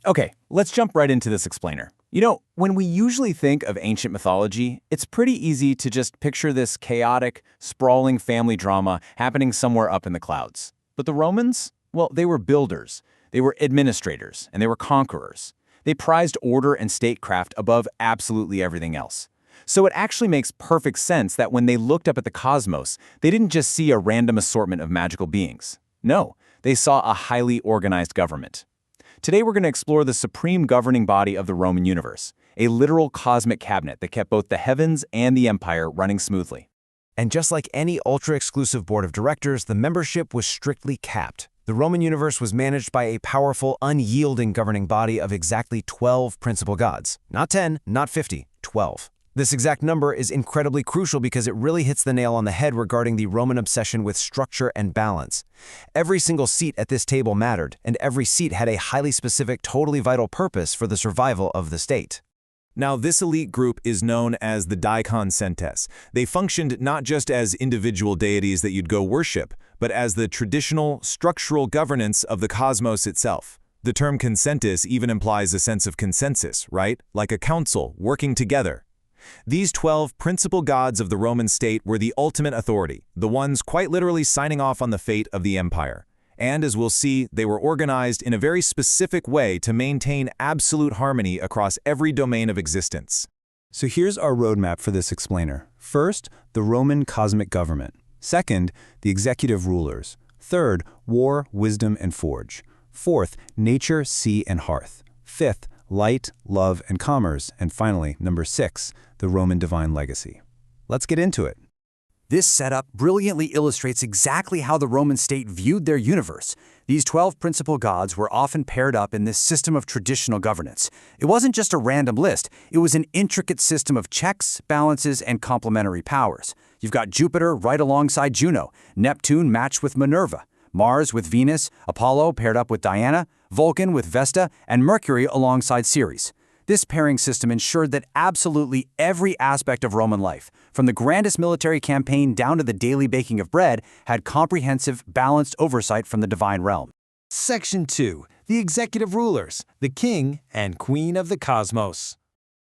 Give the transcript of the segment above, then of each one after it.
Okay, let's jump right into this explainer. When we usually think of ancient mythology, it's pretty easy to just picture this chaotic, sprawling family drama happening somewhere up in the clouds. But the Romans? Well, they were builders, they were administrators, and they were conquerors. They prized order and statecraft above absolutely everything else. So it actually makes perfect sense that when they looked up at the cosmos, they didn't just see a random assortment of magical beings. No, they saw a highly organized government. Today we're going to explore the supreme governing body of the Roman universe, a literal cosmic cabinet that kept both the heavens and the empire running smoothly. And just like any ultra-exclusive board of directors, the membership was strictly capped. The Roman universe was managed by a powerful, unyielding governing body of exactly 12 principal gods. Not 10, not 50, 12. This exact number is incredibly crucial because it really hits the nail on the head regarding the Roman obsession with structure and balance. Every single seat at this table mattered, and every seat had a highly specific, totally vital purpose for the survival of the state. Now, this elite group is known as the deities. They functioned not just as individual deities that you'd go worship, but as the traditional, structural governance of the cosmos itself. The term consensus even implies a sense of consensus, right? Like a council working together. These 12 principal gods of the Roman state were the ultimate authority, the ones quite literally signing off on the fate of the empire. And as we'll see, they were organized in a very specific way to maintain absolute harmony across every domain of existence. So here's our roadmap for this explainer. First, the Roman cosmic government. Second, the executive rulers. Third, war, wisdom, and forge. Fourth, nature, sea, and hearth. Fifth, light, love, and commerce. And finally, number 6, the Roman divine legacy. Let's get into it. This setup brilliantly illustrates exactly how the Roman state viewed their universe. These 12 principal gods were often paired up in this system of traditional governance. It wasn't just a random list, it was an intricate system of checks, balances, and complementary powers. You've got Jupiter right alongside Juno, Neptune matched with Minerva, Mars with Venus, Apollo paired up with Diana, Vulcan with Vesta, and Mercury alongside Ceres. This pairing system ensured that absolutely every aspect of Roman life, from the grandest military campaign down to the daily baking of bread, had comprehensive, balanced oversight from the divine realm. Section 2. The executive rulers, the king and queen of the cosmos.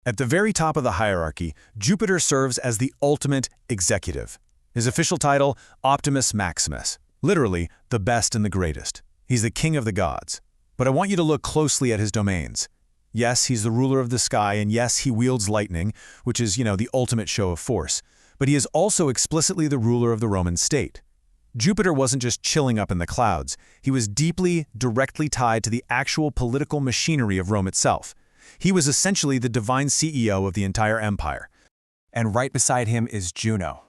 At the very top of the hierarchy, Jupiter serves as the ultimate executive. His official title, Optimus Maximus, literally the best and the greatest. He's the king of the gods. But I want you to look closely at his domains. Yes, he's the ruler of the sky, and yes, he wields lightning, which is, the ultimate show of force. But he is also explicitly the ruler of the Roman state. Jupiter wasn't just chilling up in the clouds. He was deeply, directly tied to the actual political machinery of Rome itself. He was essentially the divine CEO of the entire empire. And right beside him is Juno.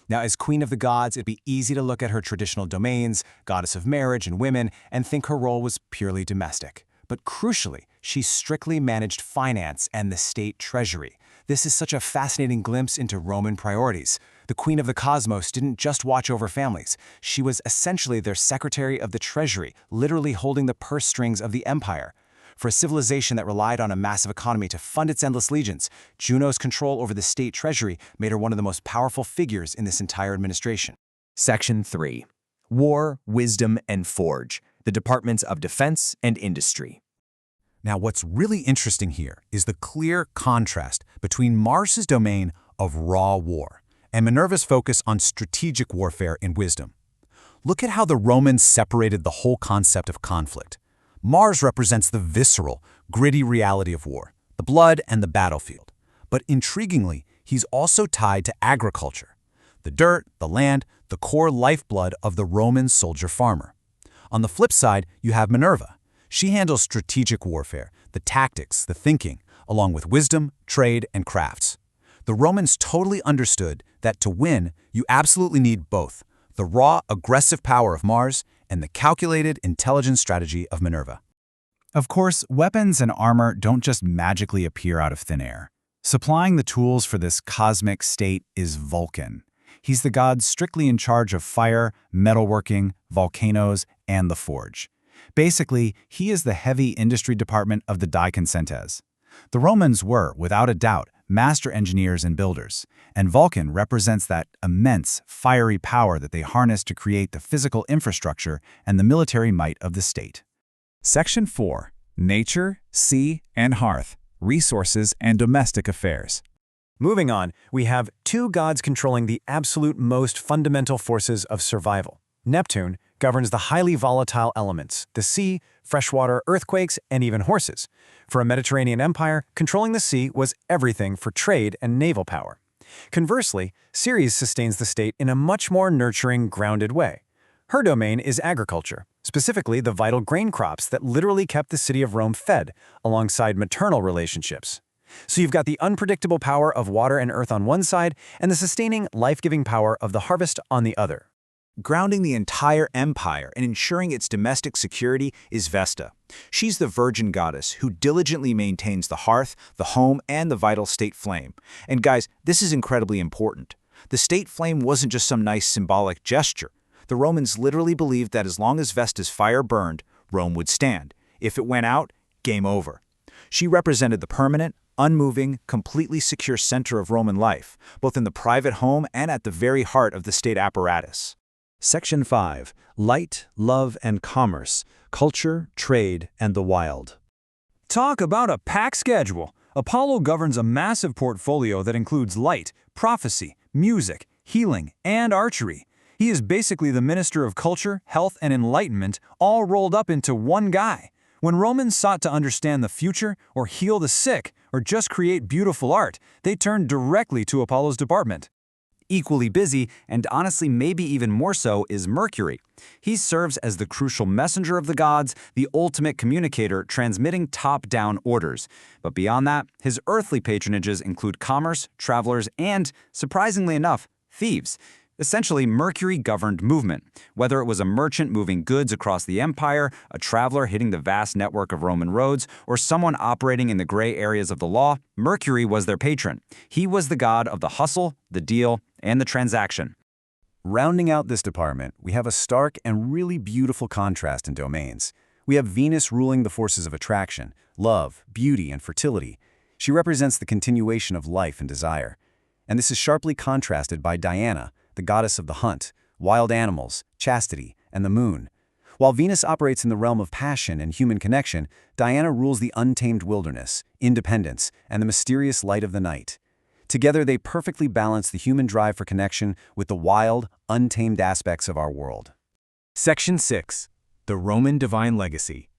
Now, as queen of the gods, it'd be easy to look at her traditional domains, goddess of marriage and women, and think her role was purely domestic. But crucially, she strictly managed finance and the state treasury. This is such a fascinating glimpse into Roman priorities. The queen of the cosmos didn't just watch over families. She was essentially their secretary of the treasury, literally holding the purse strings of the empire. For a civilization that relied on a massive economy to fund its endless legions, Juno's control over the state treasury made her one of the most powerful figures in this entire administration. Section 3. War, Wisdom, and Forge, the departments of defense and industry. Now, what's really interesting here is the clear contrast between Mars's domain of raw war and Minerva's focus on strategic warfare and wisdom. Look at how the Romans separated the whole concept of conflict. Mars represents the visceral, gritty reality of war, the blood and the battlefield. But intriguingly, he's also tied to agriculture, the dirt, the land, the core lifeblood of the Roman soldier-farmer. On the flip side, you have Minerva. She handles strategic warfare, the tactics, the thinking, along with wisdom, trade, and crafts. The Romans totally understood that to win, you absolutely need both, the raw, aggressive power of Mars and the calculated, intelligent strategy of Minerva. Of course, weapons and armor don't just magically appear out of thin air. Supplying the tools for this cosmic state is Vulcan. He's the god strictly in charge of fire, metalworking, volcanoes, and the forge. Basically, he is the heavy industry department of the deities. The Romans were, without a doubt, master engineers and builders, and Vulcan represents that immense, fiery power that they harness to create the physical infrastructure and the military might of the state. Section 4. nature, sea, and hearth, resources, and domestic affairs. Moving on, we have two gods controlling the absolute most fundamental forces of survival. Neptune governs the highly volatile elements, the sea, freshwater, earthquakes, and even horses. For a Mediterranean empire, controlling the sea was everything for trade and naval power. Conversely, Ceres sustains the state in a much more nurturing, grounded way. Her domain is agriculture, specifically the vital grain crops that literally kept the city of Rome fed, alongside maternal relationships. So you've got the unpredictable power of water and earth on one side, and the sustaining, life-giving power of the harvest on the other. Grounding the entire empire and ensuring its domestic security is Vesta. She's the virgin goddess who diligently maintains the hearth, the home, and the vital state flame. And guys, this is incredibly important. The state flame wasn't just some nice symbolic gesture. The Romans literally believed that as long as Vesta's fire burned, Rome would stand. If it went out, game over. She represented the permanent, unmoving, completely secure center of Roman life, both in the private home and at the very heart of the state apparatus. Section 5. Light, Love, and Commerce, Culture, Trade, and the Wild. Talk about a packed schedule. Apollo governs a massive portfolio that includes light, prophecy, music, healing, and archery. He is basically the minister of culture, health, and enlightenment, all rolled up into one guy. When Romans sought to understand the future, or heal the sick, or just create beautiful art, they turned directly to Apollo's department. Equally busy, and honestly maybe even more so, is Mercury. He serves as the crucial messenger of the gods, the ultimate communicator transmitting top-down orders. But beyond that, his earthly patronages include commerce, travelers, and, surprisingly enough, thieves. Essentially, Mercury governed movement. Whether it was a merchant moving goods across the empire, a traveler hitting the vast network of Roman roads, or someone operating in the gray areas of the law, Mercury was their patron. He was the god of the hustle, the deal, and the transaction. Rounding out this department, we have a stark and really beautiful contrast in domains. We have Venus ruling the forces of attraction, love, beauty, and fertility. She represents the continuation of life and desire. And this is sharply contrasted by Diana, the goddess of the hunt, wild animals, chastity, and the moon. While Venus operates in the realm of passion and human connection, Diana rules the untamed wilderness, independence, and the mysterious light of the night. Together, they perfectly balance the human drive for connection with the wild, untamed aspects of our world. Section 6. The Roman Divine Legacy.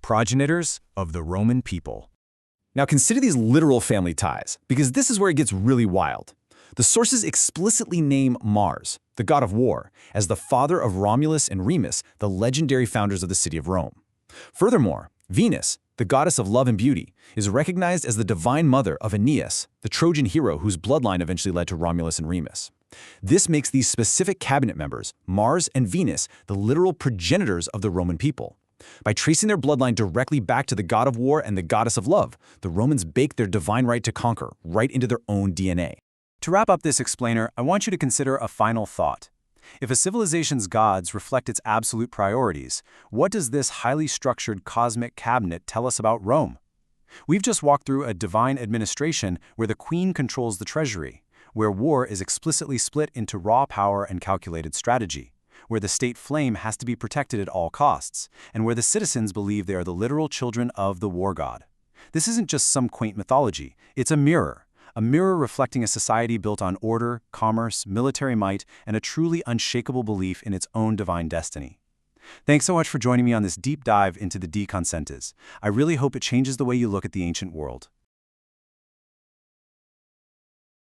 Progenitors of the Roman people. Now consider these literal family ties, because this is where it gets really wild. The sources explicitly name Mars, the god of war, as the father of Romulus and Remus, the legendary founders of the city of Rome. Furthermore, Venus, the goddess of love and beauty, is recognized as the divine mother of Aeneas, the Trojan hero whose bloodline eventually led to Romulus and Remus. This makes these specific cabinet members, Mars and Venus, the literal progenitors of the Roman people. By tracing their bloodline directly back to the god of war and the goddess of love, the Romans baked their divine right to conquer right into their own DNA. To wrap up this explainer, I want you to consider a final thought. If a civilization's gods reflect its absolute priorities, what does this highly structured cosmic cabinet tell us about Rome? We've just walked through a divine administration where the queen controls the treasury, where war is explicitly split into raw power and calculated strategy, where the state flame has to be protected at all costs, and where the citizens believe they are the literal children of the war god. This isn't just some quaint mythology, it's a mirror reflecting a society built on order, commerce, military might, and a truly unshakable belief in its own divine destiny. Thanks so much for joining me on this deep dive into the De Consentes. I really hope it changes the way you look at the ancient world.